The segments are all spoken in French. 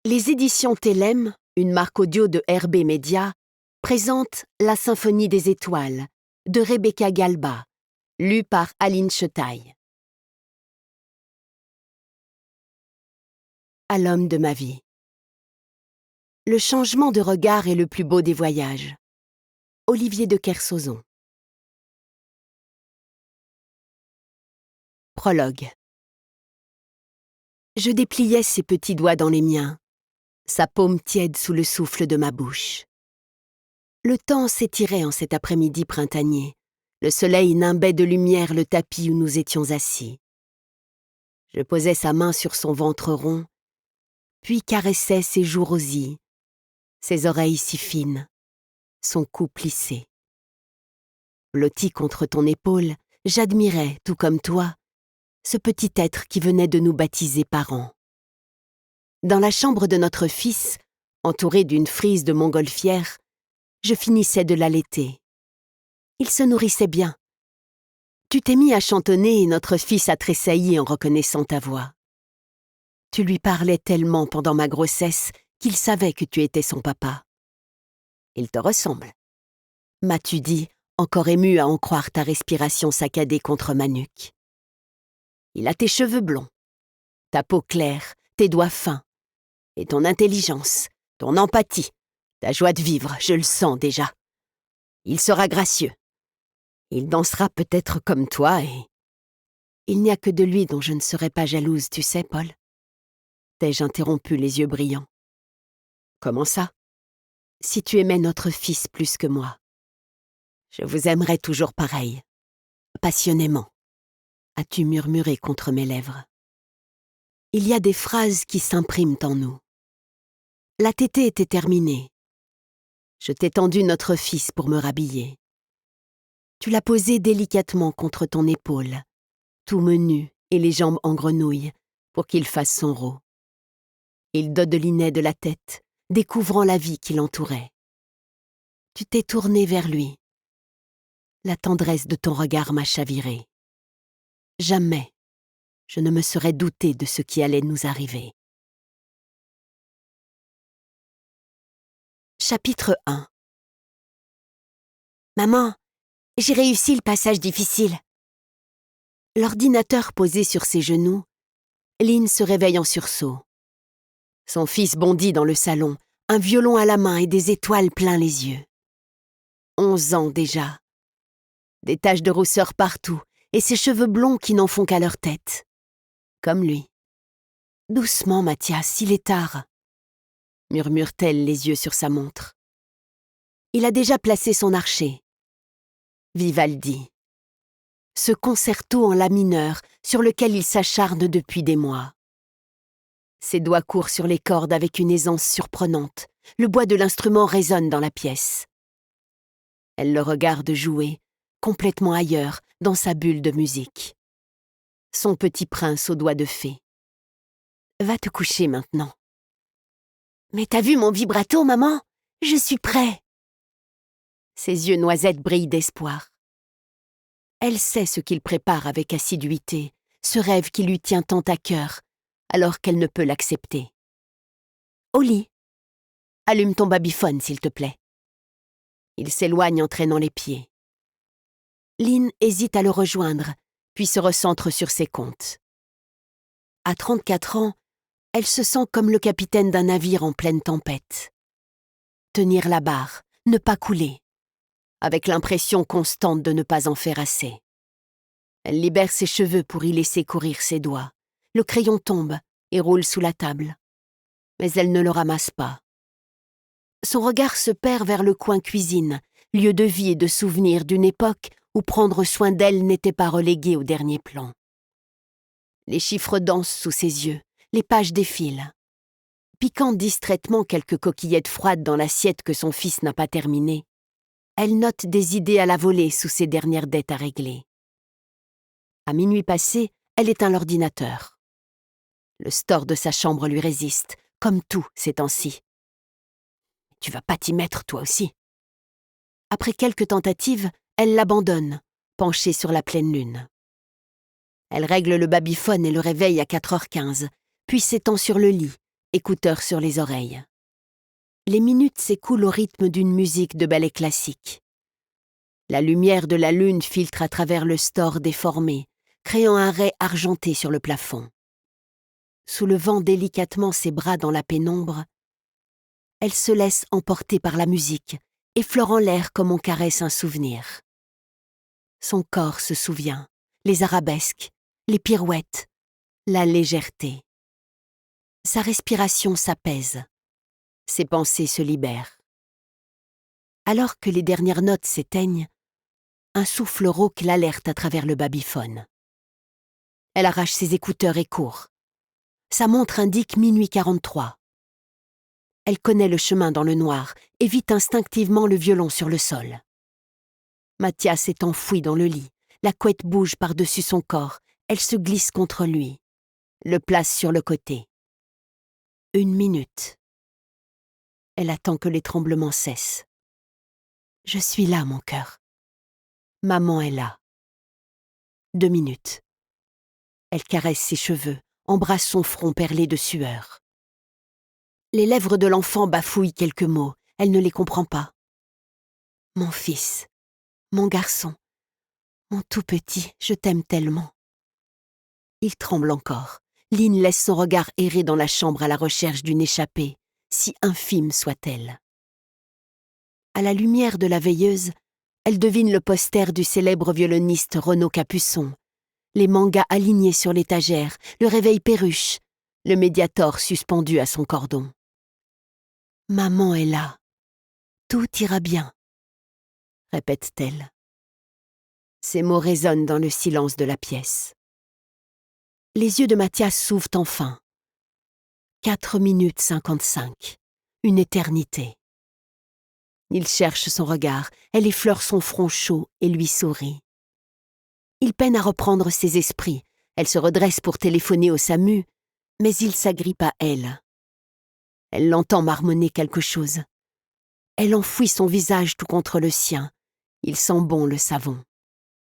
Les éditions Télème, une marque audio de RB Media, présentent La Symphonie des étoiles de Rebecca Galba, lue par Aline Chetaille. À l'homme de ma vie. Le changement de regard est le plus beau des voyages. Olivier de Kersauzon. Prologue. Je dépliais ses petits doigts dans les miens, sa paume tiède sous le souffle de ma bouche. Le temps s'étirait en cet après-midi printanier. Le soleil nimbait de lumière le tapis où nous étions assis. Je posais sa main sur son ventre rond, puis caressais ses joues rosies, ses oreilles si fines, son cou plissé. Blotti contre ton épaule, j'admirais, tout comme toi, ce petit être qui venait de nous baptiser parents. Dans la chambre de notre fils, entouré d'une frise de montgolfière, je finissais de l'allaiter. Il se nourrissait bien. Tu t'es mis à chantonner et notre fils a tressailli en reconnaissant ta voix. Tu lui parlais tellement pendant ma grossesse qu'il savait que tu étais son papa. Il te ressemble, m'as-tu dit, encore ému à en croire ta respiration saccadée contre ma nuque. Il a tes cheveux blonds, ta peau claire, tes doigts fins, et ton intelligence, ton empathie, ta joie de vivre, je le sens déjà. Il sera gracieux. Il dansera peut-être comme toi et... Il n'y a que de lui dont je ne serais pas jalouse, tu sais, Paul. T'ai-je interrompu les yeux brillants. Comment ça? Si tu aimais notre fils plus que moi. Je vous aimerais toujours pareil, passionnément, as-tu murmuré contre mes lèvres. Il y a des phrases qui s'impriment en nous. La tétée était terminée. Je t'ai tendu notre fils pour me rhabiller. Tu l'as posé délicatement contre ton épaule, tout menu et les jambes en grenouille, pour qu'il fasse son rot. Il dodelinait de la tête, découvrant la vie qui l'entourait. Tu t'es tourné vers lui. La tendresse de ton regard m'a chaviré. Jamais je ne me serais douté de ce qui allait nous arriver. Chapitre 1. Maman, j'ai réussi le passage difficile. L'ordinateur posé sur ses genoux, Lynn se réveille en sursaut. Son fils bondit dans le salon, un violon à la main et des étoiles plein les yeux. 11 ans déjà. Des taches de rousseur partout et ses cheveux blonds qui n'en font qu'à leur tête. Comme lui. Doucement, Mathias, il est tard, murmure-t-elle les yeux sur sa montre. Il a déjà placé son archet. Vivaldi. Ce concerto en la mineur sur lequel il s'acharne depuis des mois. Ses doigts courent sur les cordes avec une aisance surprenante. Le bois de l'instrument résonne dans la pièce. Elle le regarde jouer, complètement ailleurs, dans sa bulle de musique. Son petit prince aux doigts de fée. Va te coucher maintenant. Mais t'as vu mon vibrato, maman? Je suis prêt. Ses yeux noisettes brillent d'espoir. Elle sait ce qu'il prépare avec assiduité, ce rêve qui lui tient tant à cœur, alors qu'elle ne peut l'accepter. Au lit. Allume ton babyphone, s'il te plaît. Il s'éloigne en traînant les pieds. Lynn hésite à le rejoindre, puis se recentre sur ses comptes. À 34 ans, elle se sent comme le capitaine d'un navire en pleine tempête. Tenir la barre, ne pas couler, avec l'impression constante de ne pas en faire assez. Elle libère ses cheveux pour y laisser courir ses doigts. Le crayon tombe et roule sous la table. Mais elle ne le ramasse pas. Son regard se perd vers le coin cuisine, lieu de vie et de souvenir d'une époque où prendre soin d'elle n'était pas relégué au dernier plan. Les chiffres dansent sous ses yeux, les pages défilent. Piquant distraitement quelques coquillettes froides dans l'assiette que son fils n'a pas terminée, elle note des idées à la volée sous ses dernières dettes à régler. À minuit passé, elle éteint l'ordinateur. Le store de sa chambre lui résiste, comme tout ces temps-ci. Tu vas pas t'y mettre, toi aussi. Après quelques tentatives, elle l'abandonne, penchée sur la pleine lune. Elle règle le babyphone et le réveille à 4h15, puis s'étend sur le lit, écouteurs sur les oreilles. Les minutes s'écoulent au rythme d'une musique de ballet classique. La lumière de la lune filtre à travers le store déformé, créant un ray argenté sur le plafond. Soulevant délicatement ses bras dans la pénombre, elle se laisse emporter par la musique, effleurant l'air comme on caresse un souvenir. Son corps se souvient, les arabesques, les pirouettes, la légèreté. Sa respiration s'apaise, ses pensées se libèrent. Alors que les dernières notes s'éteignent, un souffle rauque l'alerte à travers le babyphone. Elle arrache ses écouteurs et court. Sa montre indique minuit 43. Elle connaît le chemin dans le noir, évite instinctivement le violon sur le sol. Mathias est enfoui dans le lit. La couette bouge par-dessus son corps. Elle se glisse contre lui. Le place sur le côté. 1 minute. Elle attend que les tremblements cessent. Je suis là, mon cœur. Maman est là. 2 minutes. Elle caresse ses cheveux, embrasse son front perlé de sueur. Les lèvres de l'enfant bafouillent quelques mots. Elle ne les comprend pas. Mon fils, mon garçon, mon tout petit, je t'aime tellement. Il tremble encore. Lynn laisse son regard errer dans la chambre à la recherche d'une échappée, si infime soit-elle. À la lumière de la veilleuse, elle devine le poster du célèbre violoniste Renaud Capuçon, les mangas alignés sur l'étagère, le réveil perruche, le Mediator suspendu à son cordon. Maman est là. Tout ira bien, répète-t-elle. Ces mots résonnent dans le silence de la pièce. Les yeux de Mathias s'ouvrent enfin. 4 minutes 55. Une éternité. Il cherche son regard, elle effleure son front chaud et lui sourit. Il peine à reprendre ses esprits. Elle se redresse pour téléphoner au SAMU, mais il s'agrippe à elle. Elle l'entend marmonner quelque chose. Elle enfouit son visage tout contre le sien. Il sent bon le savon.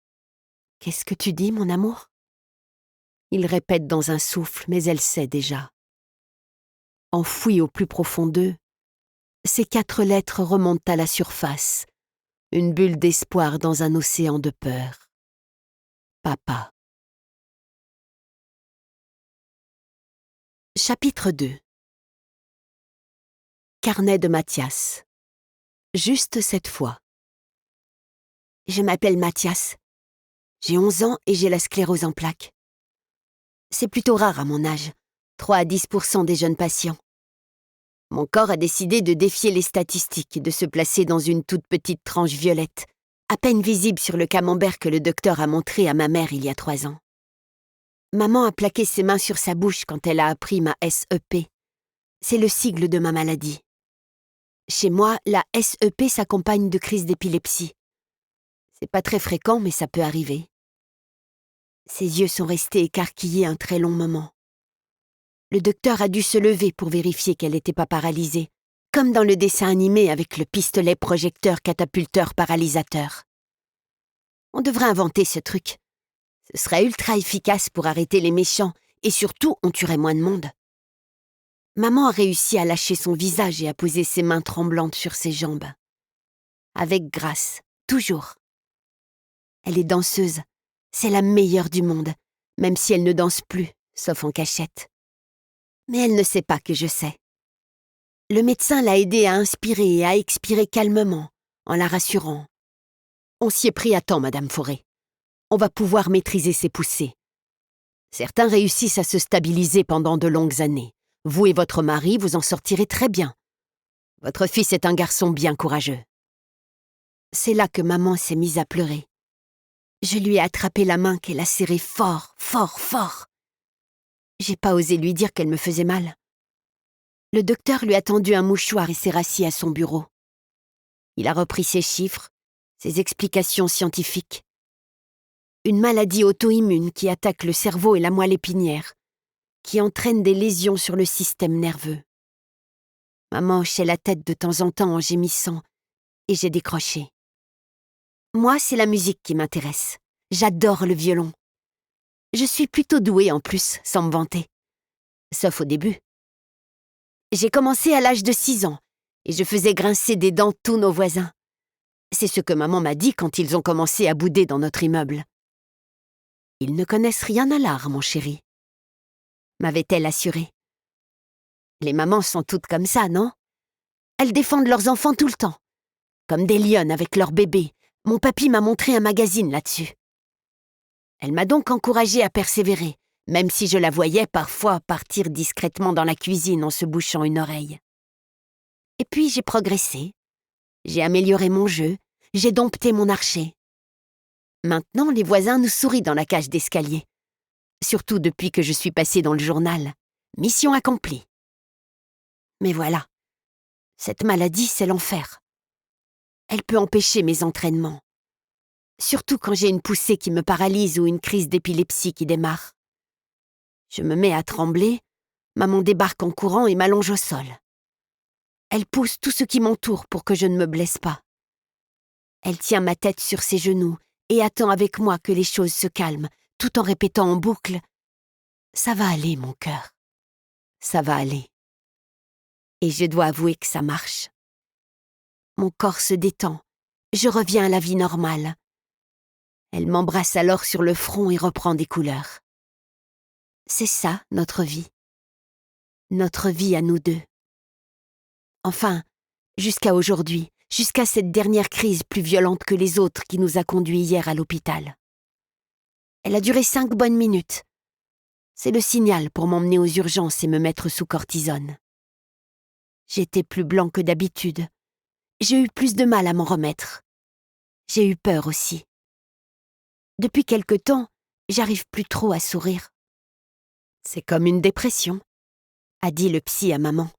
« Qu'est-ce que tu dis, mon amour ?» Il répète dans un souffle, mais elle sait déjà. Enfouie au plus profond d'eux, ces 4 lettres remontent à la surface, une bulle d'espoir dans un océan de peur. Papa. Chapitre 2. Carnet de Mathias. Juste cette fois. Je m'appelle Mathias. J'ai 11 ans et j'ai la sclérose en plaques. C'est plutôt rare à mon âge, 3 à 10% des jeunes patients. Mon corps a décidé de défier les statistiques et de se placer dans une toute petite tranche violette, à peine visible sur le camembert que le docteur a montré à ma mère il y a 3 ans. Maman a plaqué ses mains sur sa bouche quand elle a appris ma SEP. C'est le sigle de ma maladie. Chez moi, la SEP s'accompagne de crises d'épilepsie. C'est pas très fréquent, mais ça peut arriver. Ses yeux sont restés écarquillés un très long moment. Le docteur a dû se lever pour vérifier qu'elle n'était pas paralysée, comme dans le dessin animé avec le pistolet projecteur catapulteur paralysateur. On devrait inventer ce truc. Ce serait ultra efficace pour arrêter les méchants et surtout on tuerait moins de monde. Maman a réussi à lâcher son visage et à poser ses mains tremblantes sur ses jambes. Avec grâce, toujours. Elle est danseuse. C'est la meilleure du monde, même si elle ne danse plus, sauf en cachette. Mais elle ne sait pas que je sais. Le médecin l'a aidée à inspirer et à expirer calmement, en la rassurant. On s'y est pris à temps, Madame Forêt. On va pouvoir maîtriser ses poussées. Certains réussissent à se stabiliser pendant de longues années. Vous et votre mari, vous en sortirez très bien. Votre fils est un garçon bien courageux. C'est là que maman s'est mise à pleurer. Je lui ai attrapé la main qu'elle a serrée fort, fort, fort. J'ai pas osé lui dire qu'elle me faisait mal. Le docteur lui a tendu un mouchoir et s'est rassis à son bureau. Il a repris ses chiffres, ses explications scientifiques. Une maladie auto-immune qui attaque le cerveau et la moelle épinière, qui entraîne des lésions sur le système nerveux. Maman hochait la tête de temps en temps en gémissant, et j'ai décroché. Moi, c'est la musique qui m'intéresse. J'adore le violon. Je suis plutôt douée en plus, sans me vanter. Sauf au début. J'ai commencé à l'âge de 6 ans et je faisais grincer des dents tous nos voisins. C'est ce que maman m'a dit quand ils ont commencé à bouder dans notre immeuble. Ils ne connaissent rien à l'art, mon chéri, m'avait-elle assuré. Les mamans sont toutes comme ça, non? Elles défendent leurs enfants tout le temps, comme des lionnes avec leurs bébés. Mon papy m'a montré un magazine là-dessus. Elle m'a donc encouragée à persévérer, même si je la voyais parfois partir discrètement dans la cuisine en se bouchant une oreille. Et puis j'ai progressé. J'ai amélioré mon jeu, j'ai dompté mon archer. Maintenant, les voisins nous sourient dans la cage d'escalier. Surtout depuis que je suis passée dans le journal. Mission accomplie. Mais voilà, cette maladie, c'est l'enfer. Elle peut empêcher mes entraînements. Surtout quand j'ai une poussée qui me paralyse ou une crise d'épilepsie qui démarre. Je me mets à trembler, maman débarque en courant et m'allonge au sol. Elle pousse tout ce qui m'entoure pour que je ne me blesse pas. Elle tient ma tête sur ses genoux et attend avec moi que les choses se calment, tout en répétant en boucle « Ça va aller, mon cœur. Ça va aller. » Et je dois avouer que ça marche. Mon corps se détend. Je reviens à la vie normale. Elle m'embrasse alors sur le front et reprend des couleurs. C'est ça, notre vie. Notre vie à nous deux. Enfin, jusqu'à aujourd'hui, jusqu'à cette dernière crise plus violente que les autres qui nous a conduits hier à l'hôpital. Elle a duré 5 bonnes minutes. C'est le signal pour m'emmener aux urgences et me mettre sous cortisone. J'étais plus blanc que d'habitude. J'ai eu plus de mal à m'en remettre. J'ai eu peur aussi. Depuis quelque temps, j'arrive plus trop à sourire. C'est comme une dépression, a dit le psy à maman.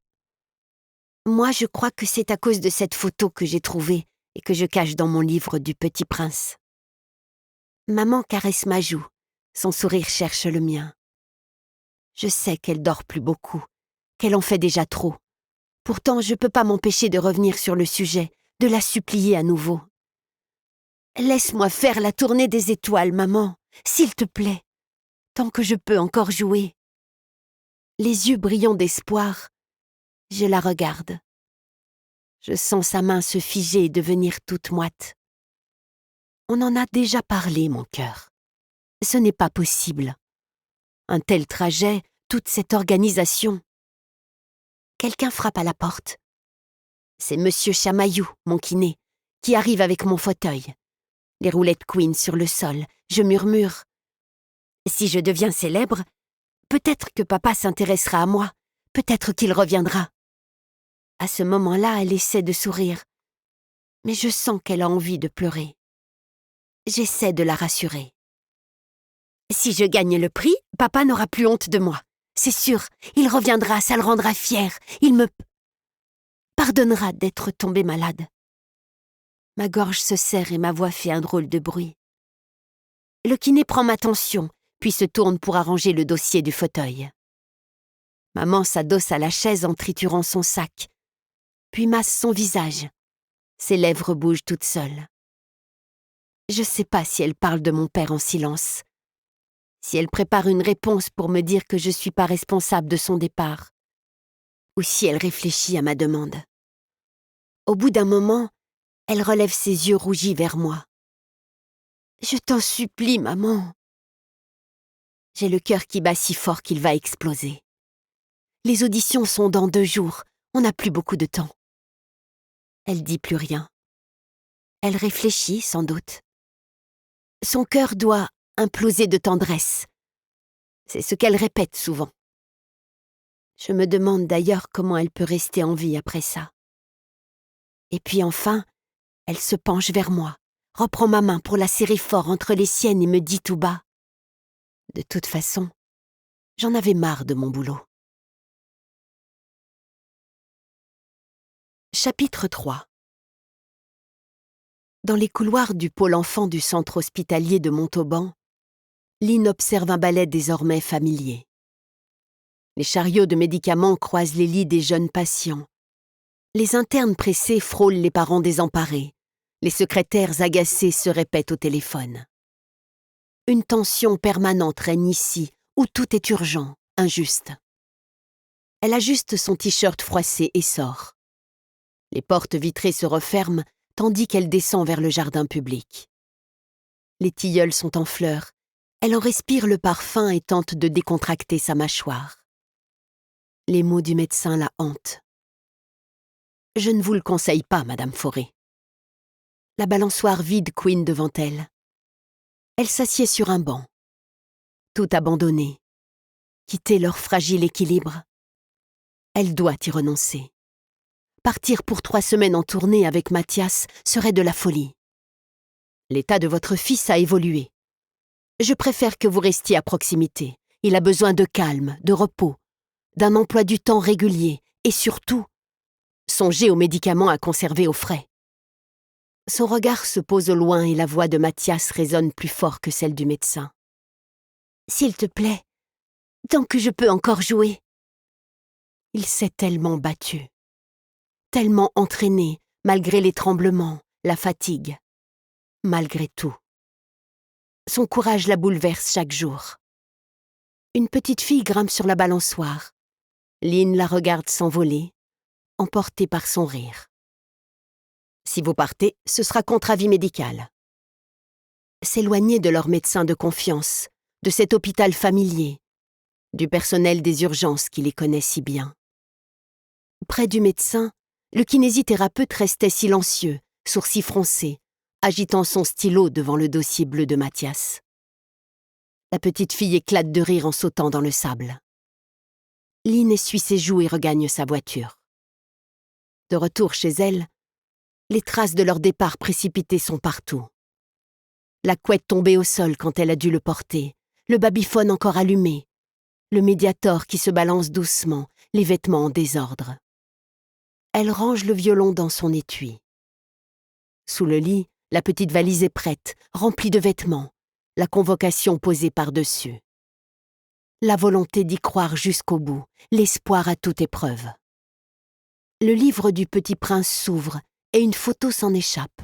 Moi, je crois que c'est à cause de cette photo que j'ai trouvée et que je cache dans mon livre du Petit Prince. Maman caresse ma joue, son sourire cherche le mien. Je sais qu'elle dort plus beaucoup, qu'elle en fait déjà trop. Pourtant, je ne peux pas m'empêcher de revenir sur le sujet, de la supplier à nouveau. Laisse-moi faire la tournée des étoiles, maman, s'il te plaît, tant que je peux encore jouer. Les yeux brillants d'espoir, je la regarde. Je sens sa main se figer et devenir toute moite. On en a déjà parlé, mon cœur. Ce n'est pas possible. Un tel trajet, toute cette organisation. Quelqu'un frappe à la porte. C'est Monsieur Chamaillou, mon kiné, qui arrive avec mon fauteuil. Les roulettes Queen sur le sol. Je murmure. Si je deviens célèbre, peut-être que papa s'intéressera à moi. Peut-être qu'il reviendra. À ce moment-là, elle essaie de sourire. Mais je sens qu'elle a envie de pleurer. J'essaie de la rassurer. Si je gagne le prix, papa n'aura plus honte de moi. C'est sûr, il reviendra, ça le rendra fier. Il me pardonnera d'être tombée malade. Ma gorge se serre et ma voix fait un drôle de bruit. Le kiné prend ma tension, puis se tourne pour arranger le dossier du fauteuil. Maman s'adosse à la chaise en triturant son sac, puis masse son visage. Ses lèvres bougent toutes seules. Je ne sais pas si elle parle de mon père en silence, si elle prépare une réponse pour me dire que je ne suis pas responsable de son départ, ou si elle réfléchit à ma demande. Au bout d'un moment, elle relève ses yeux rougis vers moi. « Je t'en supplie, maman. » J'ai le cœur qui bat si fort qu'il va exploser. Les auditions sont dans 2 jours, on n'a plus beaucoup de temps. Elle dit plus rien. Elle réfléchit, sans doute. Son cœur doit imploser de tendresse. C'est ce qu'elle répète souvent. Je me demande d'ailleurs comment elle peut rester en vie après ça. Et puis enfin, elle se penche vers moi, reprend ma main pour la serrer fort entre les siennes et me dit tout bas. De toute façon, j'en avais marre de mon boulot. Chapitre 3. Dans les couloirs du pôle enfant du centre hospitalier de Montauban, Lynn observe un ballet désormais familier. Les chariots de médicaments croisent les lits des jeunes patients. Les internes pressés frôlent les parents désemparés. Les secrétaires agacés se répètent au téléphone. Une tension permanente règne ici, où tout est urgent, injuste. Elle ajuste son t-shirt froissé et sort. Les portes vitrées se referment tandis qu'elle descend vers le jardin public. Les tilleuls sont en fleurs. Elle en respire le parfum et tente de décontracter sa mâchoire. Les mots du médecin la hantent. « Je ne vous le conseille pas, Madame Forêt. » La balançoire vide couine devant elle. Elle s'assied sur un banc. Tout abandonné. Quitter leur fragile équilibre. Elle doit y renoncer. Partir pour 3 semaines en tournée avec Mathias serait de la folie. L'état de votre fils a évolué. Je préfère que vous restiez à proximité. Il a besoin de calme, de repos, d'un emploi du temps régulier et surtout, songez aux médicaments à conserver au frais. Son regard se pose au loin et la voix de Mathias résonne plus fort que celle du médecin. « S'il te plaît, tant que je peux encore jouer. » Il s'est tellement battu, tellement entraîné, malgré les tremblements, la fatigue. Malgré tout. Son courage la bouleverse chaque jour. Une petite fille grimpe sur la balançoire. Lynn la regarde s'envoler, emportée par son rire. Si vous partez, ce sera contre avis médical. S'éloigner de leur médecin de confiance, de cet hôpital familier, du personnel des urgences qui les connaît si bien. Près du médecin, le kinésithérapeute restait silencieux, sourcils froncés, agitant son stylo devant le dossier bleu de Mathias. La petite fille éclate de rire en sautant dans le sable. Lynn essuie ses joues et regagne sa voiture. De retour chez elle, les traces de leur départ précipité sont partout. La couette tombée au sol quand elle a dû le porter, le babyphone encore allumé, le médiator qui se balance doucement, les vêtements en désordre. Elle range le violon dans son étui. Sous le lit, la petite valise est prête, remplie de vêtements, la convocation posée par-dessus. La volonté d'y croire jusqu'au bout, l'espoir à toute épreuve. Le livre du Petit Prince s'ouvre et une photo s'en échappe.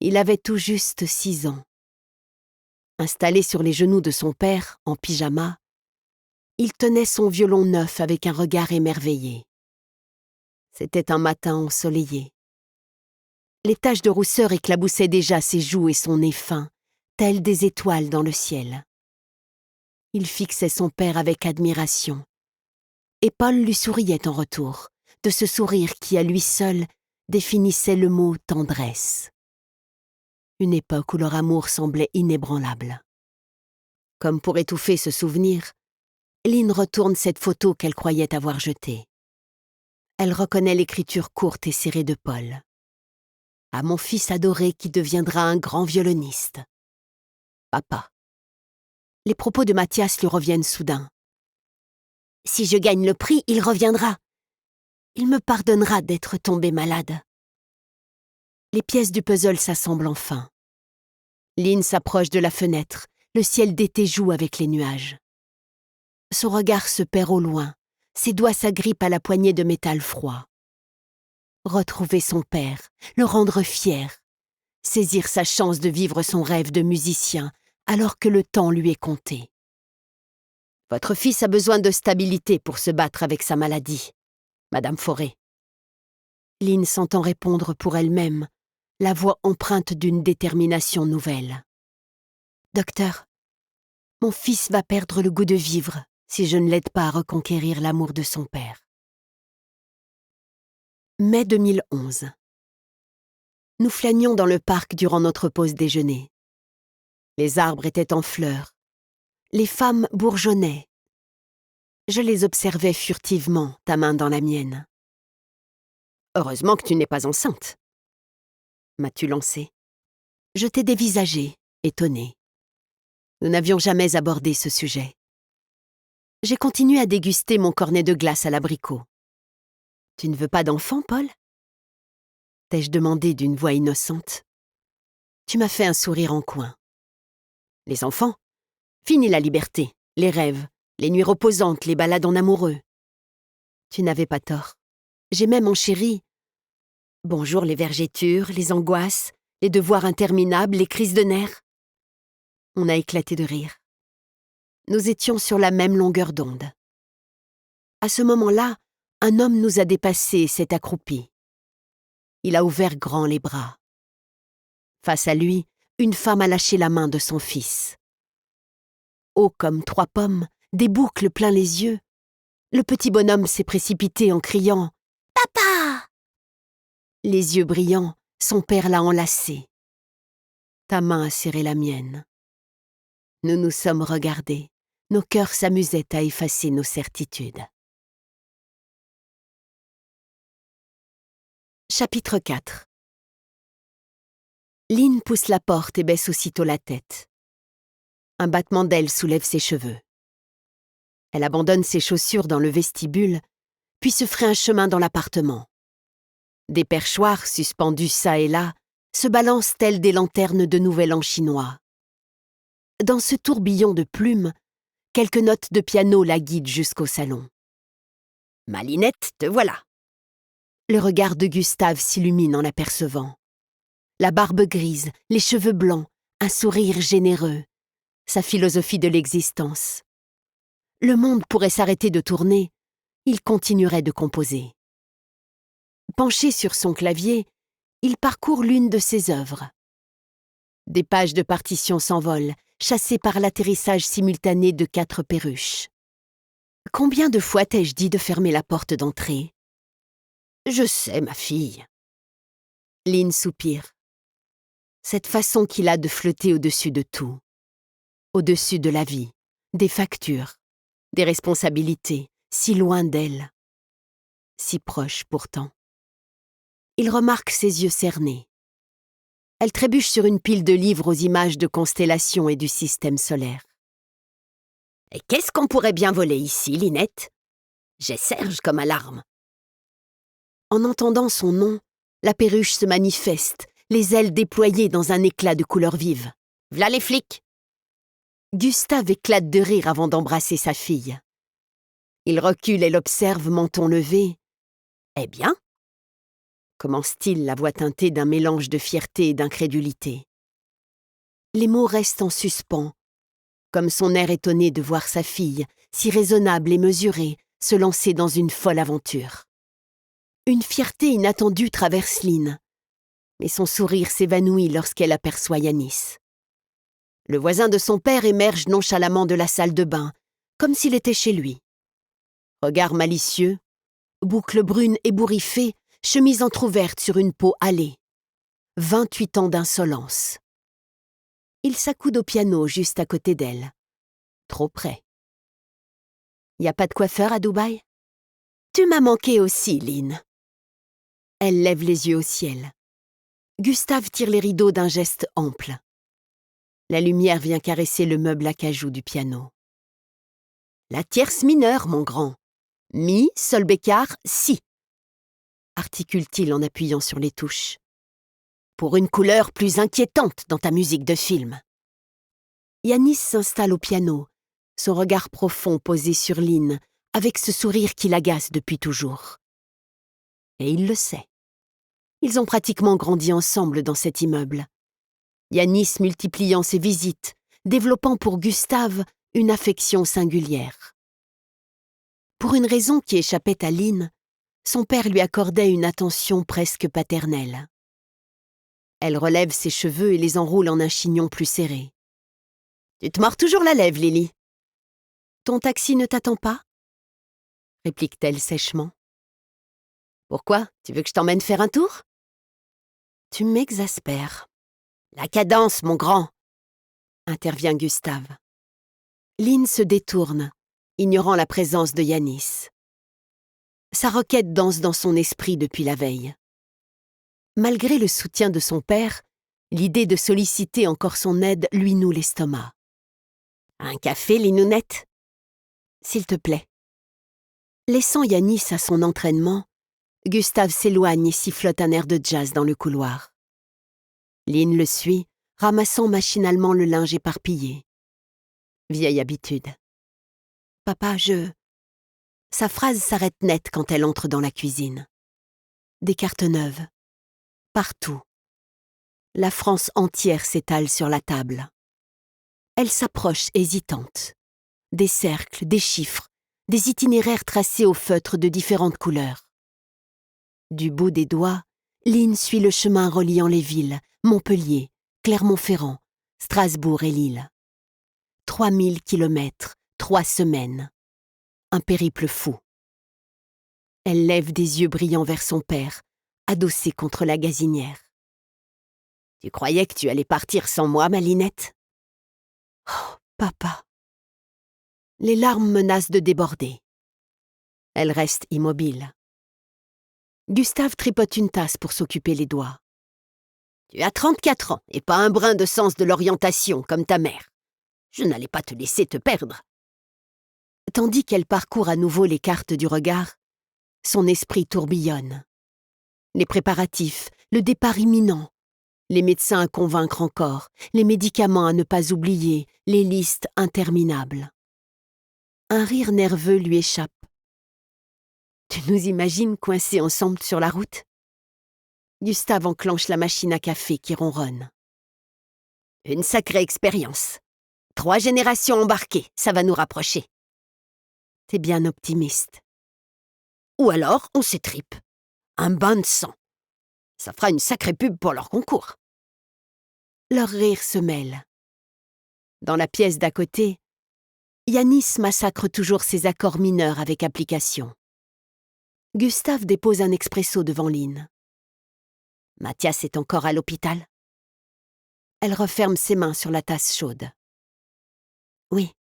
Il avait tout juste 6 ans. Installé sur les genoux de son père, en pyjama, il tenait son violon neuf avec un regard émerveillé. C'était un matin ensoleillé. Les taches de rousseur éclaboussaient déjà ses joues et son nez fin, telles des étoiles dans le ciel. Il fixait son père avec admiration. Et Paul lui souriait en retour, de ce sourire qui, à lui seul, définissait le mot tendresse. Une époque où leur amour semblait inébranlable. Comme pour étouffer ce souvenir, Lynn retourne cette photo qu'elle croyait avoir jetée. Elle reconnaît l'écriture courte et serrée de Paul. « À mon fils adoré qui deviendra un grand violoniste. Papa. » Les propos de Mathias lui reviennent soudain. « Si je gagne le prix, il reviendra. Il me pardonnera d'être tombé malade. » Les pièces du puzzle s'assemblent enfin. Lynn s'approche de la fenêtre, le ciel d'été joue avec les nuages. Son regard se perd au loin, ses doigts s'agrippent à la poignée de métal froid. Retrouver son père, le rendre fier, saisir sa chance de vivre son rêve de musicien alors que le temps lui est compté. Votre fils a besoin de stabilité pour se battre avec sa maladie, Madame Forêt. Lynn s'entend répondre pour elle-même, la voix empreinte d'une détermination nouvelle. Docteur, mon fils va perdre le goût de vivre si je ne l'aide pas à reconquérir l'amour de son père. Mai 2011. Nous flânions dans le parc durant notre pause déjeuner. Les arbres étaient en fleurs. Les femmes bourgeonnaient. Je les observais furtivement, ta main dans la mienne. « Heureusement que tu n'es pas enceinte. » m'as-tu lancé. Je t'ai dévisagé, étonné. Nous n'avions jamais abordé ce sujet. J'ai continué à déguster mon cornet de glace à l'abricot. « Tu ne veux pas d'enfant, Paul ?» t'ai-je demandé d'une voix innocente. Tu m'as fait un sourire en coin. Les enfants? Fini la liberté, les rêves, les nuits reposantes, les balades en amoureux. Tu n'avais pas tort. J'ai même enchéri. Bonjour les vergetures, les angoisses, les devoirs interminables, les crises de nerfs. On a éclaté de rire. Nous étions sur la même longueur d'onde. À ce moment-là, un homme nous a dépassés et s'est accroupi. Il a ouvert grand les bras. Face à lui, une femme a lâché la main de son fils. Haut comme 3 pommes, des boucles plein les yeux, le petit bonhomme s'est précipité en criant « Papa !» Les yeux brillants, son père l'a enlacé. Ta main a serré la mienne. Nous nous sommes regardés, nos cœurs s'amusaient à effacer nos certitudes. Chapitre 4. Lynn pousse la porte et baisse aussitôt la tête. Un battement d'ailes soulève ses cheveux. Elle abandonne ses chaussures dans le vestibule, puis se ferait un chemin dans l'appartement. Des perchoirs suspendus çà et là se balancent tels des lanternes de Nouvel An chinois. Dans ce tourbillon de plumes, quelques notes de piano la guident jusqu'au salon. « Ma Lynette, te voilà !» Le regard de Gustave s'illumine en l'apercevant. La barbe grise, les cheveux blancs, un sourire généreux, sa philosophie de l'existence. Le monde pourrait s'arrêter de tourner, il continuerait de composer. Penché sur son clavier, il parcourt l'une de ses œuvres. Des pages de partition s'envolent, chassées par l'atterrissage simultané de 4 perruches. Combien de fois t'ai-je dit de fermer la porte d'entrée ? Je sais, ma fille. Lynn soupire. Cette façon qu'il a de flotter au-dessus de tout. Au-dessus de la vie, des factures, des responsabilités, si loin d'elle. Si proche pourtant. Il remarque ses yeux cernés. Elle trébuche sur une pile de livres aux images de constellations et du système solaire. « Et qu'est-ce qu'on pourrait bien voler ici, Lynette ? J'ai Serge comme alarme. » En entendant son nom, la perruche se manifeste, les ailes déployées dans un éclat de couleurs vives. « V'là les flics !» Gustave éclate de rire avant d'embrasser sa fille. Il recule et l'observe menton levé. « Eh bien ?» commence-t-il, la voix teintée d'un mélange de fierté et d'incrédulité. Les mots restent en suspens, comme son air étonné de voir sa fille, si raisonnable et mesurée, se lancer dans une folle aventure. Une fierté inattendue traverse Lynn, mais son sourire s'évanouit lorsqu'elle aperçoit Yanis. Le voisin de son père émerge nonchalamment de la salle de bain, comme s'il était chez lui. Regard malicieux, boucles brunes ébouriffées, chemise entr'ouverte sur une peau hâlée. 28 ans d'insolence. Il s'accoude au piano juste à côté d'elle. Trop près. Y a pas de coiffeur à Dubaï ? Tu m'as manqué aussi, Lynn. Elle lève les yeux au ciel. Gustave tire les rideaux d'un geste ample. La lumière vient caresser le meuble acajou du piano. La tierce mineure, mon grand. Mi, sol bécard, si. Articule-t-il en appuyant sur les touches. Pour une couleur plus inquiétante dans ta musique de film. Yanis s'installe au piano, son regard profond posé sur Lynn, avec ce sourire qui l'agace depuis toujours. Et il le sait. Ils ont pratiquement grandi ensemble dans cet immeuble. Yanis multipliant ses visites, développant pour Gustave une affection singulière. Pour une raison qui échappait à Lynn, son père lui accordait une attention presque paternelle. Elle relève ses cheveux et les enroule en un chignon plus serré. « Tu te mords toujours la lèvre, Lily. »« Ton taxi ne t'attend pas ?» réplique-t-elle sèchement. « Pourquoi ? Tu veux que je t'emmène faire un tour ?»« Tu m'exaspères. »« La cadence, mon grand !» intervient Gustave. Lynn se détourne, ignorant la présence de Yanis. Sa requête danse dans son esprit depuis la veille. Malgré le soutien de son père, l'idée de solliciter encore son aide lui noue l'estomac. « Un café, Linounette ? » ?»« S'il te plaît. » Laissant Yanis à son entraînement, Gustave s'éloigne et sifflote un air de jazz dans le couloir. Lynn le suit, ramassant machinalement le linge éparpillé. Vieille habitude. « Papa, je... » Sa phrase s'arrête net quand elle entre dans la cuisine. Des cartes neuves. Partout. La France entière s'étale sur la table. Elle s'approche hésitante. Des cercles, des chiffres, des itinéraires tracés au feutre de différentes couleurs. Du bout des doigts, Lynn suit le chemin reliant les villes, Montpellier, Clermont-Ferrand, Strasbourg et Lille. 3000 kilomètres, 3 semaines. Un périple fou. Elle lève des yeux brillants vers son père, adossé contre la gazinière. « Tu croyais que tu allais partir sans moi, ma Linette ?»« Oh, papa !» Les larmes menacent de déborder. Elle reste immobile. Gustave tripote une tasse pour s'occuper les doigts. « Tu as 34 ans et pas un brin de sens de l'orientation comme ta mère. Je n'allais pas te laisser te perdre. » Tandis qu'elle parcourt à nouveau les cartes du regard, son esprit tourbillonne. Les préparatifs, le départ imminent, les médecins à convaincre encore, les médicaments à ne pas oublier, les listes interminables. Un rire nerveux lui échappe. Tu nous imagines coincés ensemble sur la route? Gustave enclenche la machine à café qui ronronne. Une sacrée expérience. 3 générations embarquées, ça va nous rapprocher. T'es bien optimiste. Ou alors, on s'étripe. Un bain de sang. Ça fera une sacrée pub pour leur concours. Leur rire se mêle. Dans la pièce d'à côté, Yanis massacre toujours ses accords mineurs avec application. Gustave dépose un expresso devant Lynn. Mathias est encore à l'hôpital? Elle referme ses mains sur la tasse chaude. Oui.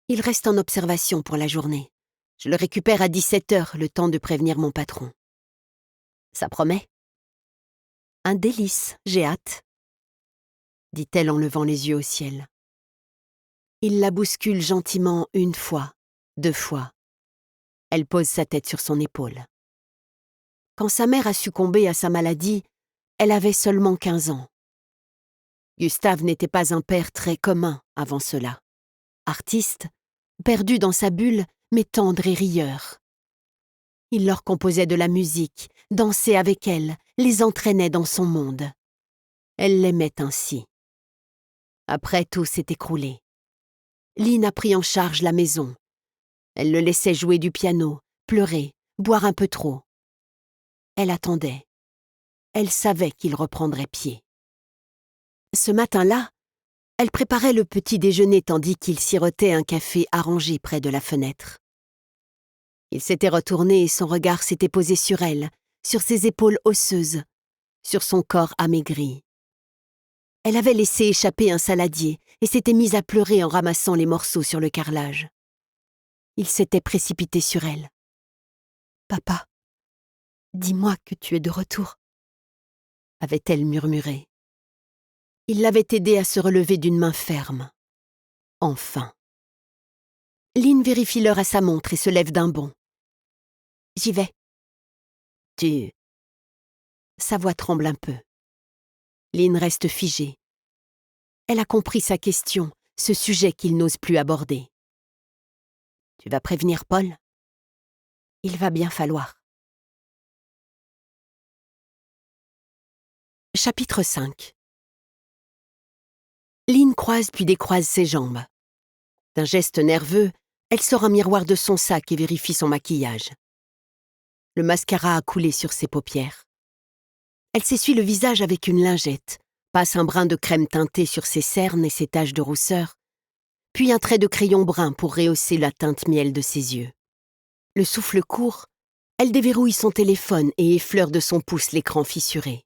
Il reste en observation pour la journée. Je le récupère à 17h, le temps de prévenir mon patron. Ça promet? Un délice, j'ai hâte, dit-elle en levant les yeux au ciel. Il la bouscule gentiment 1 fois, 2 fois. Elle pose sa tête sur son épaule. Quand sa mère a succombé à sa maladie, elle avait seulement 15 ans. Gustave n'était pas un père très commun avant cela. Artiste, perdu dans sa bulle, mais tendre et rieur. Il leur composait de la musique, dansait avec elle, les entraînait dans son monde. Elle l'aimait ainsi. Après, tout s'est écroulé. Lynn a pris en charge la maison. Elle le laissait jouer du piano, pleurer, boire un peu trop. Elle attendait. Elle savait qu'il reprendrait pied. Ce matin-là, elle préparait le petit déjeuner tandis qu'il sirotait un café arrangé près de la fenêtre. Il s'était retourné et son regard s'était posé sur elle, sur ses épaules osseuses, sur son corps amaigri. Elle avait laissé échapper un saladier et s'était mise à pleurer en ramassant les morceaux sur le carrelage. Il s'était précipité sur elle. « Papa, dis-moi que tu es de retour, » avait-elle murmuré. Il l'avait aidée à se relever d'une main ferme. Enfin. Lynn vérifie l'heure à sa montre et se lève d'un bond. « J'y vais. » « Tu... » Sa voix tremble un peu. Lynn reste figée. Elle a compris sa question, ce sujet qu'il n'ose plus aborder. « Tu vas prévenir Paul ? » Il va bien falloir. Chapitre 5. Lynn croise puis décroise ses jambes. D'un geste nerveux, elle sort un miroir de son sac et vérifie son maquillage. Le mascara a coulé sur ses paupières. Elle s'essuie le visage avec une lingette, passe un brin de crème teintée sur ses cernes et ses taches de rousseur, puis un trait de crayon brun pour rehausser la teinte miel de ses yeux. Le souffle court, elle déverrouille son téléphone et effleure de son pouce l'écran fissuré.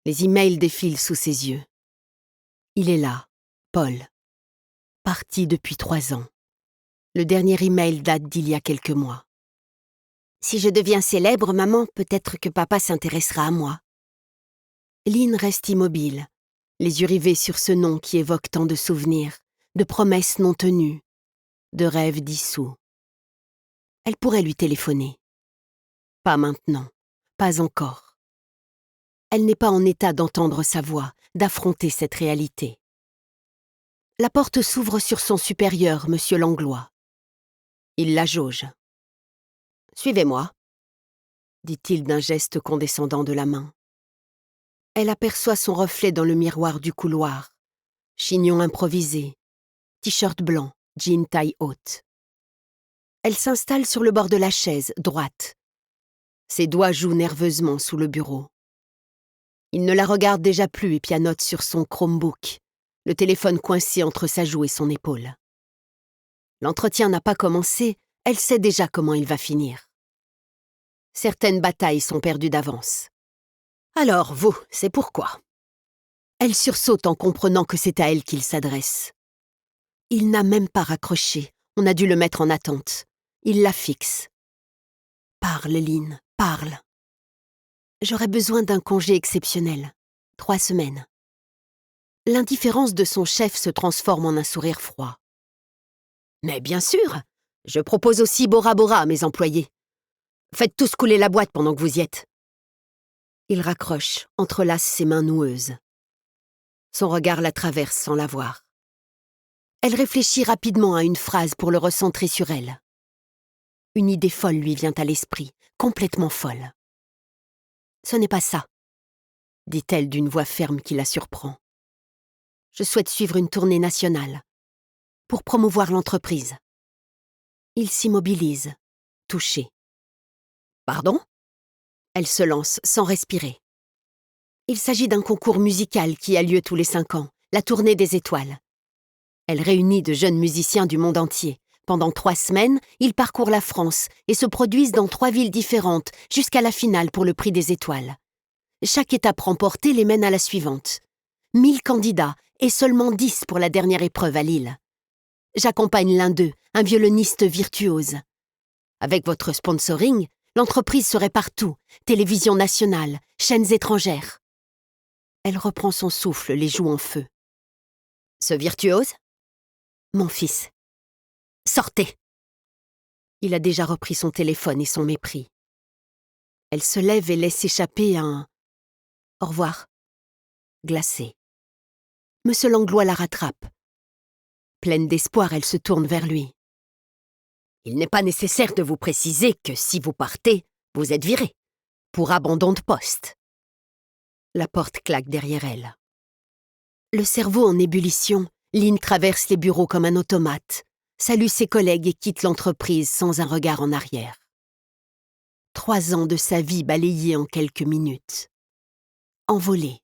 Les emails défilent sous ses yeux. Il est là, Paul. Parti depuis 3 ans. Le dernier email date d'il y a quelques mois. Si je deviens célèbre, maman, peut-être que papa s'intéressera à moi. Lynn reste immobile, les yeux rivés sur ce nom qui évoque tant de souvenirs, de promesses non tenues, de rêves dissous. Elle pourrait lui téléphoner. Pas maintenant, pas encore. Elle n'est pas en état d'entendre sa voix, d'affronter cette réalité. La porte s'ouvre sur son supérieur, Monsieur Langlois. Il la jauge. « Suivez-moi », dit-il d'un geste condescendant de la main. Elle aperçoit son reflet dans le miroir du couloir. Chignon improvisé, t-shirt blanc, jean taille haute. Elle s'installe sur le bord de la chaise, droite. Ses doigts jouent nerveusement sous le bureau. Il ne la regarde déjà plus et pianote sur son Chromebook, le téléphone coincé entre sa joue et son épaule. L'entretien n'a pas commencé, elle sait déjà comment il va finir. Certaines batailles sont perdues d'avance. « Alors, vous, c'est pourquoi ?» Elle sursaute en comprenant que c'est à elle qu'il s'adresse. Il n'a même pas raccroché, on a dû le mettre en attente. Il la fixe. « Parle, Lynn, parle. » J'aurais besoin d'un congé exceptionnel. 3 semaines. L'indifférence de son chef se transforme en un sourire froid. « Mais bien sûr, je propose aussi Bora Bora à mes employés. Faites tous couler la boîte pendant que vous y êtes. » Il raccroche, entrelace ses mains noueuses. Son regard la traverse sans la voir. Elle réfléchit rapidement à une phrase pour le recentrer sur elle. Une idée folle lui vient à l'esprit, complètement folle. « Ce n'est pas ça, » dit-elle d'une voix ferme qui la surprend. « Je souhaite suivre une tournée nationale, pour promouvoir l'entreprise. » Il s'immobilise, touché. « Pardon ?» Elle se lance sans respirer. Il s'agit d'un concours musical qui a lieu tous les 5 ans, la Tournée des Étoiles. Elle réunit de jeunes musiciens du monde entier. Pendant 3 semaines, ils parcourent la France et se produisent dans 3 villes différentes jusqu'à la finale pour le prix des étoiles. Chaque étape remportée les mène à la suivante. 1000 candidats et seulement 10 pour la dernière épreuve à Lille. J'accompagne l'un d'eux, un violoniste virtuose. Avec votre sponsoring, l'entreprise serait partout, télévision nationale, chaînes étrangères. Elle reprend son souffle, les joues en feu. Ce virtuose ? Mon fils. Sortez ! Il a déjà repris son téléphone et son mépris. Elle se lève et laisse échapper un « au revoir » glacé. Monsieur Langlois la rattrape. Pleine d'espoir, elle se tourne vers lui. « Il n'est pas nécessaire de vous préciser que si vous partez, vous êtes viré, pour abandon de poste. » La porte claque derrière elle. Le cerveau en ébullition, Lynn traverse les bureaux comme un automate, salue ses collègues et quitte l'entreprise sans un regard en arrière. 3 ans de sa vie balayés en quelques minutes. Envolée.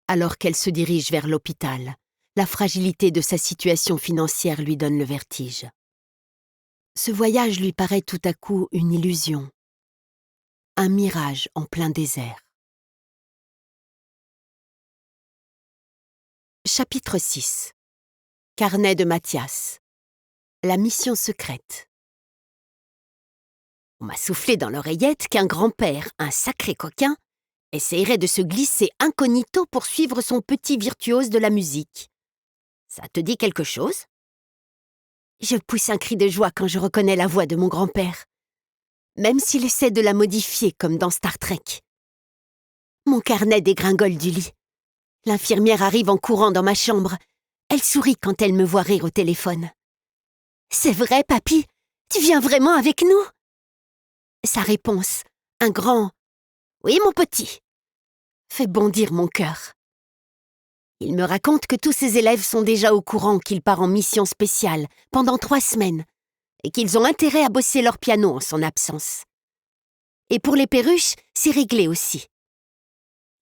Alors qu'elle se dirige vers l'hôpital, la fragilité de sa situation financière lui donne le vertige. Ce voyage lui paraît tout à coup une illusion. Un mirage en plein désert. Chapitre 6. Carnet de Mathias. La mission secrète. On m'a soufflé dans l'oreillette qu'un grand-père, un sacré coquin, essayerait de se glisser incognito pour suivre son petit virtuose de la musique. Ça te dit quelque chose ? Je pousse un cri de joie quand je reconnais la voix de mon grand-père, même s'il essaie de la modifier comme dans Star Trek. Mon carnet dégringole du lit. L'infirmière arrive en courant dans ma chambre. Elle sourit quand elle me voit rire au téléphone. « C'est vrai, papy, tu viens vraiment avec nous ?» Sa réponse, un grand « Oui, mon petit », fait bondir mon cœur. Il me raconte que tous ses élèves sont déjà au courant qu'il part en mission spéciale pendant 3 semaines et qu'ils ont intérêt à bosser leur piano en son absence. Et pour les perruches, c'est réglé aussi.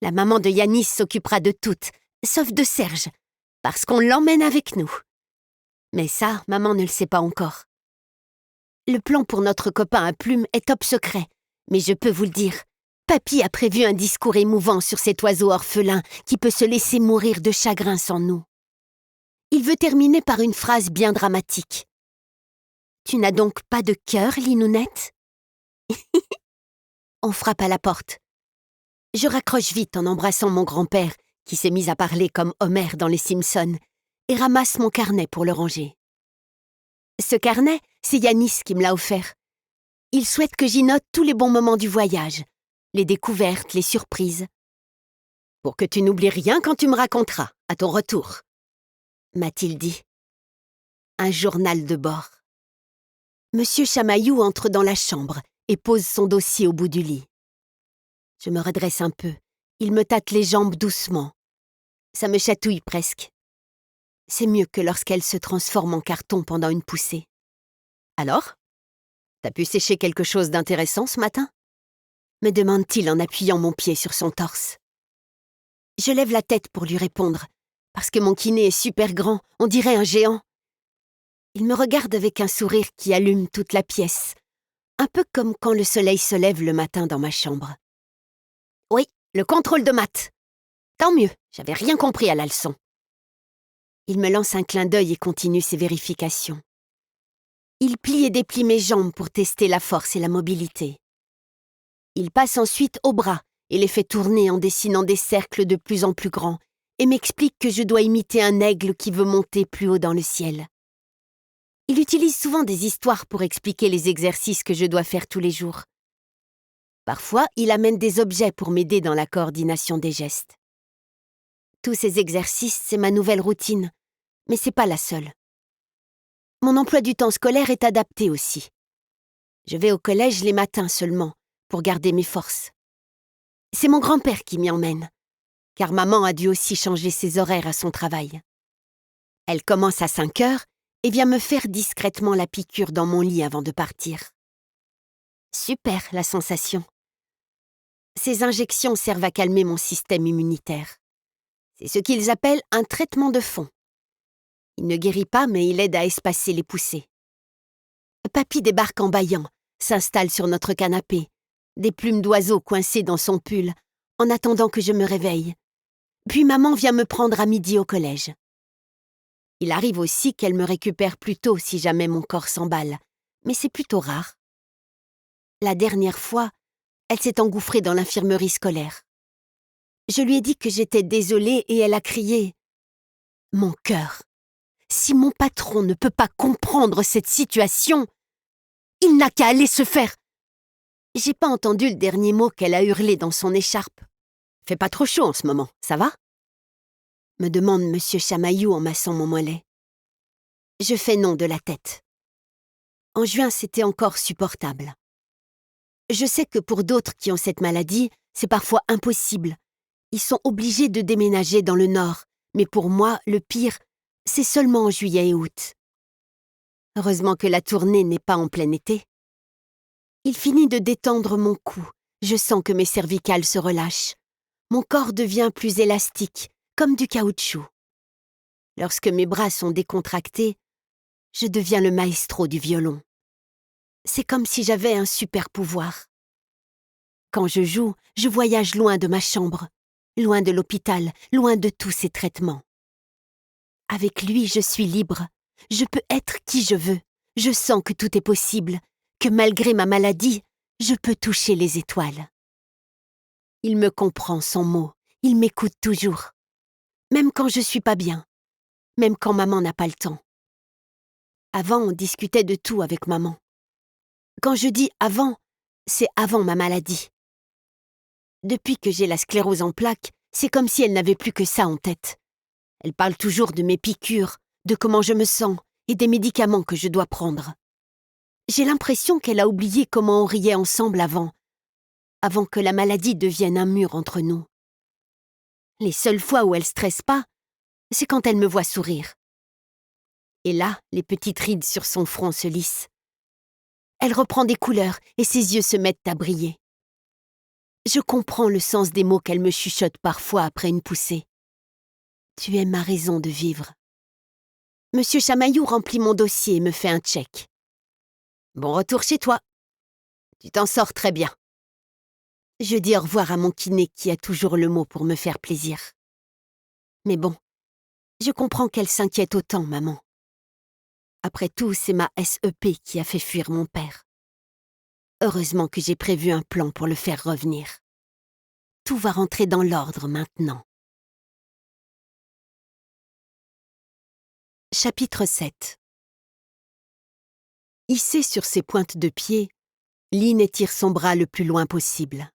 La maman de Yanis s'occupera de toutes, sauf de Serge, parce qu'on l'emmène avec nous. Mais ça, maman ne le sait pas encore. Le plan pour notre copain à plumes est top secret, mais je peux vous le dire, papy a prévu un discours émouvant sur cet oiseau orphelin qui peut se laisser mourir de chagrin sans nous. Il veut terminer par une phrase bien dramatique. « Tu n'as donc pas de cœur, Linounette ?» On frappe à la porte. Je raccroche vite en embrassant mon grand-père, qui s'est mis à parler comme Homer dans Les Simpsons, et ramasse mon carnet pour le ranger. Ce carnet, c'est Yanis qui me l'a offert. Il souhaite que j'y note tous les bons moments du voyage, les découvertes, les surprises. Pour que tu n'oublies rien quand tu me raconteras, à ton retour, m'a-t-il dit. Un journal de bord. Monsieur Chamaillou entre dans la chambre et pose son dossier au bout du lit. Je me redresse un peu. Il me tâte les jambes doucement. Ça me chatouille presque. C'est mieux que lorsqu'elle se transforme en carton pendant une poussée. Alors ? T'as pu sécher quelque chose d'intéressant ce matin ? Me demande-t-il en appuyant mon pied sur son torse. Je lève la tête pour lui répondre, parce que mon kiné est super grand, on dirait un géant. Il me regarde avec un sourire qui allume toute la pièce, un peu comme quand le soleil se lève le matin dans ma chambre. Oui, le contrôle de maths. Tant mieux, j'avais rien compris à la leçon. Il me lance un clin d'œil et continue ses vérifications. Il plie et déplie mes jambes pour tester la force et la mobilité. Il passe ensuite au bras et les fait tourner en dessinant des cercles de plus en plus grands et m'explique que je dois imiter un aigle qui veut monter plus haut dans le ciel. Il utilise souvent des histoires pour expliquer les exercices que je dois faire tous les jours. Parfois, il amène des objets pour m'aider dans la coordination des gestes. Tous ces exercices, c'est ma nouvelle routine, mais c'est pas la seule. Mon emploi du temps scolaire est adapté aussi. Je vais au collège les matins seulement, pour garder mes forces. C'est mon grand-père qui m'y emmène, car maman a dû aussi changer ses horaires à son travail. Elle commence à 5 heures et vient me faire discrètement la piqûre dans mon lit avant de partir. Super, la sensation. Ces injections servent à calmer mon système immunitaire. C'est ce qu'ils appellent un traitement de fond. Il ne guérit pas, mais il aide à espacer les poussées. Papy débarque en bâillant, s'installe sur notre canapé, des plumes d'oiseaux coincées dans son pull, en attendant que je me réveille. Puis maman vient me prendre à midi au collège. Il arrive aussi qu'elle me récupère plus tôt si jamais mon corps s'emballe, mais c'est plutôt rare. La dernière fois, elle s'est engouffrée dans l'infirmerie scolaire. Je lui ai dit que j'étais désolée et elle a crié « Mon cœur, si mon patron ne peut pas comprendre cette situation, il n'a qu'à aller se faire !» J'ai pas entendu le dernier mot qu'elle a hurlé dans son écharpe. « Fait pas trop chaud en ce moment, ça va ?» me demande Monsieur Chamaillou en massant mon mollet. Je fais non de la tête. En juin, c'était encore supportable. Je sais que pour d'autres qui ont cette maladie, c'est parfois impossible. Ils sont obligés de déménager dans le nord, mais pour moi, le pire, c'est seulement en juillet et août. Heureusement que la tournée n'est pas en plein été. Il finit de détendre mon cou. Je sens que mes cervicales se relâchent. Mon corps devient plus élastique, comme du caoutchouc. Lorsque mes bras sont décontractés, je deviens le maestro du violon. C'est comme si j'avais un super pouvoir. Quand je joue, je voyage loin de ma chambre, loin de l'hôpital, loin de tous ces traitements. Avec lui, je suis libre. Je peux être qui je veux. Je sens que tout est possible, que malgré ma maladie, je peux toucher les étoiles. Il me comprend sans mots, il m'écoute toujours. Même quand je suis pas bien, même quand maman n'a pas le temps. Avant, on discutait de tout avec maman. Quand je dis avant, c'est avant ma maladie. Depuis que j'ai la sclérose en plaques, c'est comme si elle n'avait plus que ça en tête. Elle parle toujours de mes piqûres, de comment je me sens et des médicaments que je dois prendre. J'ai l'impression qu'elle a oublié comment on riait ensemble avant que la maladie devienne un mur entre nous. Les seules fois où elle stresse pas, c'est quand elle me voit sourire. Et là, les petites rides sur son front se lissent. Elle reprend des couleurs et ses yeux se mettent à briller. Je comprends le sens des mots qu'elle me chuchote parfois après une poussée. Tu es ma raison de vivre. Monsieur Chamaillou remplit mon dossier et me fait un check. Bon retour chez toi. Tu t'en sors très bien. Je dis au revoir à mon kiné qui a toujours le mot pour me faire plaisir. Mais bon, je comprends qu'elle s'inquiète autant, maman. Après tout, c'est ma SEP qui a fait fuir mon père. Heureusement que j'ai prévu un plan pour le faire revenir. Tout va rentrer dans l'ordre maintenant. Chapitre 7. Hissée sur ses pointes de pied, Lynn étire son bras le plus loin possible.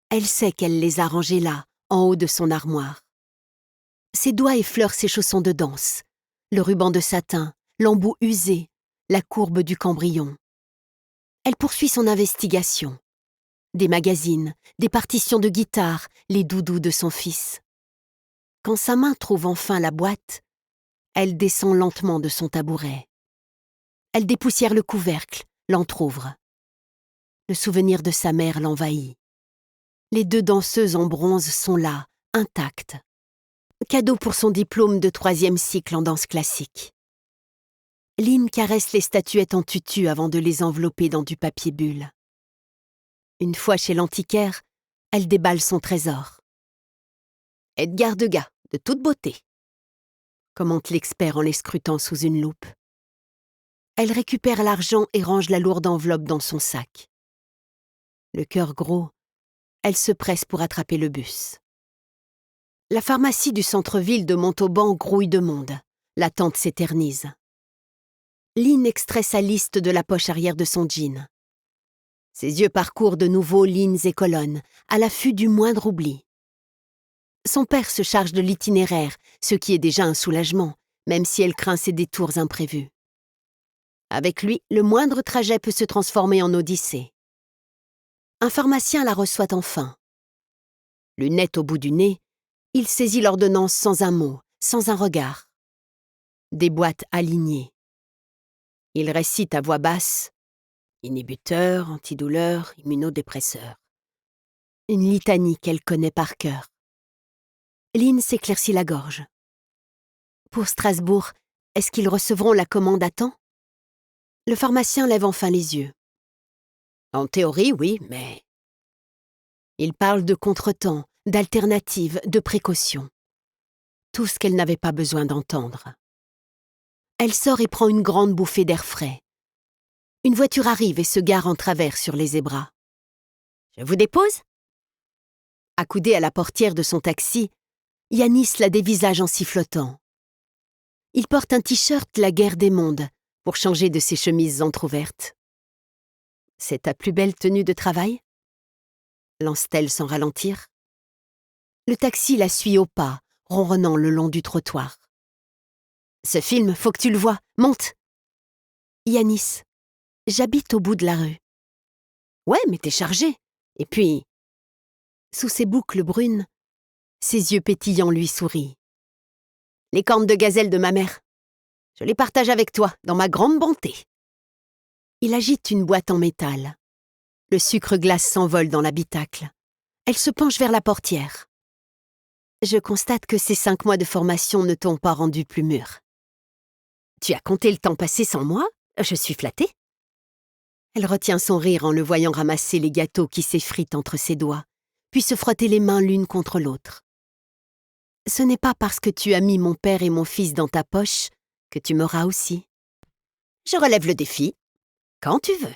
Elle sait qu'elle les a rangés là, en haut de son armoire. Ses doigts effleurent ses chaussons de danse, le ruban de satin, l'embout usé, la courbe du cambrion. Elle poursuit son investigation. Des magazines, des partitions de guitare, les doudous de son fils. Quand sa main trouve enfin la boîte, elle descend lentement de son tabouret. Elle dépoussière le couvercle, l'entr'ouvre. Le souvenir de sa mère l'envahit. Les 2 danseuses en bronze sont là, intactes. Cadeau pour son diplôme de 3e cycle en danse classique. Lynn caresse les statuettes en tutu avant de les envelopper dans du papier bulle. Une fois chez l'antiquaire, elle déballe son trésor. « Edgar Degas, de toute beauté », commente l'expert en les scrutant sous une loupe. Elle récupère l'argent et range la lourde enveloppe dans son sac. Le cœur gros, elle se presse pour attraper le bus. La pharmacie du centre-ville de Montauban grouille de monde. L'attente s'éternise. Lynn extrait sa liste de la poche arrière de son jean. Ses yeux parcourent de nouveau lignes et colonnes, à l'affût du moindre oubli. Son père se charge de l'itinéraire, ce qui est déjà un soulagement, même si elle craint ses détours imprévus. Avec lui, le moindre trajet peut se transformer en odyssée. Un pharmacien la reçoit enfin. Lunettes au bout du nez, il saisit l'ordonnance sans un mot, sans un regard. Des boîtes alignées. Il récite à voix basse « inhibiteur, antidouleur, immunodépresseur ». Une litanie qu'elle connaît par cœur. Lynn s'éclaircit la gorge. Pour Strasbourg, est-ce qu'ils recevront la commande à temps? Le pharmacien lève enfin les yeux. En théorie, oui, mais... Il parle de contretemps, d'alternatives, de précautions. Tout ce qu'elle n'avait pas besoin d'entendre. Elle sort et prend une grande bouffée d'air frais. Une voiture arrive et se gare en travers sur les zébras. « Je vous dépose ?» Accoudé à la portière de son taxi, Yanis la dévisage en sifflotant. Il porte un t-shirt La Guerre des Mondes pour changer de ses chemises entr'ouvertes. « C'est ta plus belle tenue de travail ?» lance-t-elle sans ralentir. Le taxi la suit au pas, ronronnant le long du trottoir. « Ce film, faut que tu le vois, monte !»« Yanis, j'habite au bout de la rue. »« Ouais, mais t'es chargé. Et puis... » Sous ses boucles brunes, ses yeux pétillants lui sourient. « Les cornes de gazelle de ma mère. Je les partage avec toi, dans ma grande bonté. » Il agite une boîte en métal. Le sucre glace s'envole dans l'habitacle. Elle se penche vers la portière. « Je constate que ces 5 mois de formation ne t'ont pas rendu plus mûr. »« Tu as compté le temps passé sans moi? Je suis flattée. » Elle retient son rire en le voyant ramasser les gâteaux qui s'effritent entre ses doigts, puis se frotter les mains l'une contre l'autre. « Ce n'est pas parce que tu as mis mon père et mon fils dans ta poche que tu m'auras aussi. Je relève le défi, quand tu veux. »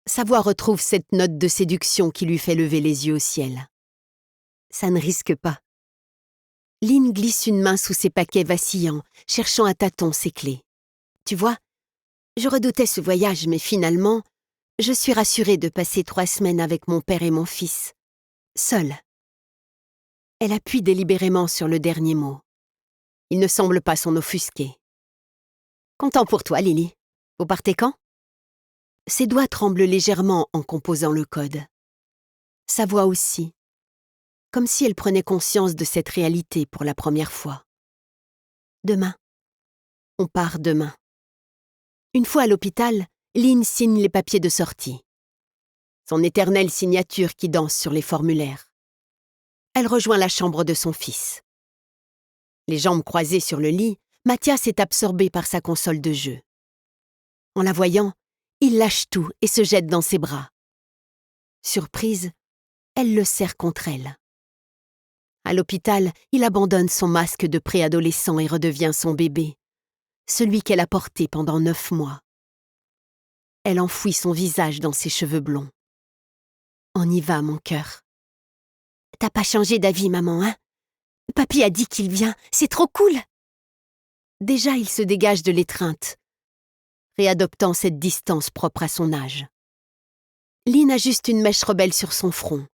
Sa voix retrouve cette note de séduction qui lui fait lever les yeux au ciel. Ça ne risque pas. Lynn glisse une main sous ses paquets vacillants, cherchant à tâtons ses clés. Tu vois, je redoutais ce voyage, mais finalement, je suis rassurée de passer 3 semaines avec mon père et mon fils, seule. Elle appuie délibérément sur le dernier mot. Il ne semble pas s'en offusquer. Content pour toi, Lily. Vous partez quand? Ses doigts tremblent légèrement en composant le code. Sa voix aussi. Comme si elle prenait conscience de cette réalité pour la première fois. Demain. On part demain. Une fois à l'hôpital, Lynn signe les papiers de sortie. Son éternelle signature qui danse sur les formulaires. Elle rejoint la chambre de son fils. Les jambes croisées sur le lit, Mathias est absorbé par sa console de jeu. En la voyant, il lâche tout et se jette dans ses bras. Surprise, elle le serre contre elle. À l'hôpital, il abandonne son masque de préadolescent et redevient son bébé, celui qu'elle a porté pendant 9 mois. Elle enfouit son visage dans ses cheveux blonds. On y va, mon cœur. T'as pas changé d'avis, maman, hein? Papy a dit qu'il vient, c'est trop cool! Déjà, il se dégage de l'étreinte, réadoptant cette distance propre à son âge. Lynn ajuste une mèche rebelle sur son front.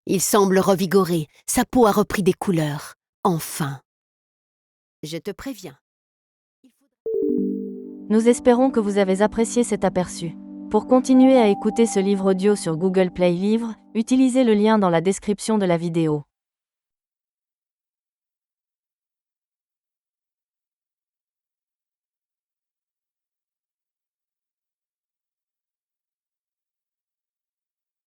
Il semble revigoré, sa peau a repris des couleurs. Enfin. Je te préviens. Nous espérons que vous avez apprécié cet aperçu. Pour continuer à écouter ce livre audio sur Google Play Livres, utilisez le lien dans la description de la vidéo.